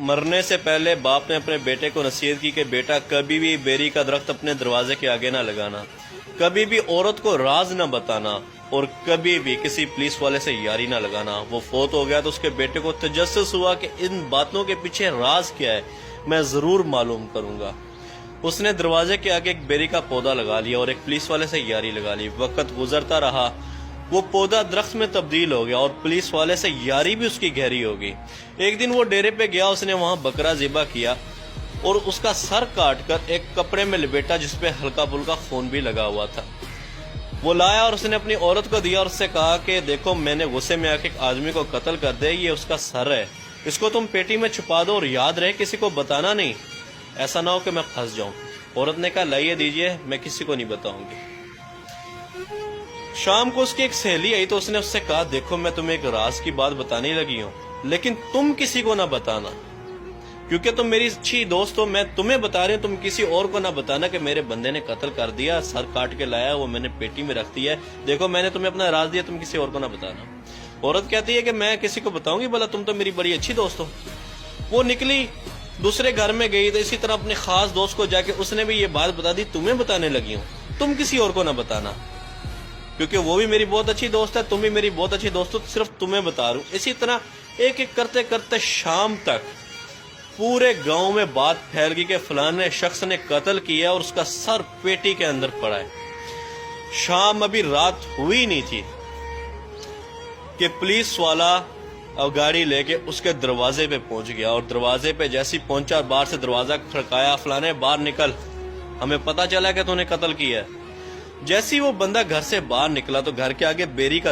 مرنے سے پہلے باپ نے اپنے بیٹے کو نصیحت کی کہ بیٹا کبھی بھی بیری کا درخت اپنے دروازے کے آگے نہ لگانا، کبھی بھی عورت کو راز نہ بتانا، اور کبھی بھی کسی پولیس والے سے یاری نہ لگانا۔ وہ فوت ہو گیا تو اس کے بیٹے کو تجسس ہوا کہ ان باتوں کے پیچھے راز کیا ہے، میں ضرور معلوم کروں گا۔ اس نے دروازے کے آگے ایک بیری کا پودا لگا لیا اور ایک پولیس والے سے یاری لگا لی۔ وقت گزرتا رہا، وہ پودا درخت میں تبدیل ہو گیا اور پولیس والے سے یاری بھی اس کی گہری ہو گئی۔ ایک دن وہ ڈیرے پہ گیا، اس نے وہاں بکرا ذبح کیا اور اس کا سر کاٹ کر ایک کپڑے میں لپیٹا جس پہ ہلکا پھلکا خون بھی لگا ہوا تھا۔ وہ لایا اور اس نے اپنی عورت کو دیا اور اس سے کہا کہ دیکھو، میں نے غصے میں آ کے ایک آدمی کو قتل کر دیا، یہ اس کا سر ہے، اس کو تم پیٹی میں چھپا دو اور یاد رہے کسی کو بتانا نہیں، ایسا نہ ہو کہ میں پھنس جاؤں۔ عورت نے کہا لائیے دیجئے، میں کسی کو نہیں بتاؤں گی۔ شام کو اس کی ایک سہیلی آئی تو اس نے اس سے کہا دیکھو، میں تمہیں ایک راز کی بات بتانے لگی ہوں، لیکن تم کسی کو نہ بتانا، کیونکہ تم میری اچھی دوست ہو۔ میں تمہیں بتا رہی ہوں، تم کسی اور کو نہ بتانا کہ میرے بندے نے قتل کر دیا، سر کاٹ کے لایا، وہ میں نے پیٹی میں رکھ دیا ہے، دیکھو میں نے تمہیں اپنا راز دیا، تم کسی اور کو نہ بتانا۔ عورت کہتی ہے کہ میں کسی کو بتاؤں گی، بھلا تم تو میری بڑی اچھی دوست ہو۔ وہ نکلی، دوسرے گھر میں گئی تو اسی طرح اپنے خاص دوست کو جا کے اس نے بھی یہ بات بتا دی، تمہیں بتانے لگی ہوں، تم کسی اور کو نہ بتانا، کیونکہ وہ بھی میری بہت اچھی دوست ہے، تم بھی میری بہت اچھی دوست ہو، صرف تمہیں بتا رہا ہوں۔ اسی طرح ایک ایک کرتے کرتے شام تک پورے گاؤں میں بات پھیل گئی کہ فلانے شخص نے قتل کیا اور اس کا سر پیٹی کے اندر پڑا ہے۔ شام ابھی رات ہوئی نہیں تھی کہ پولیس والا گاڑی لے کے اس کے دروازے پہ پہنچ گیا، اور دروازے پہ جیسی پہنچا، باہر سے دروازہ کھڑکایا، فلانے باہر نکل، ہمیں پتہ چلا کہ تو نے قتل کیا ہے۔ جیسی وہ بندہ گھر سے باہر نکلا تو گھر کے آگے بیری کا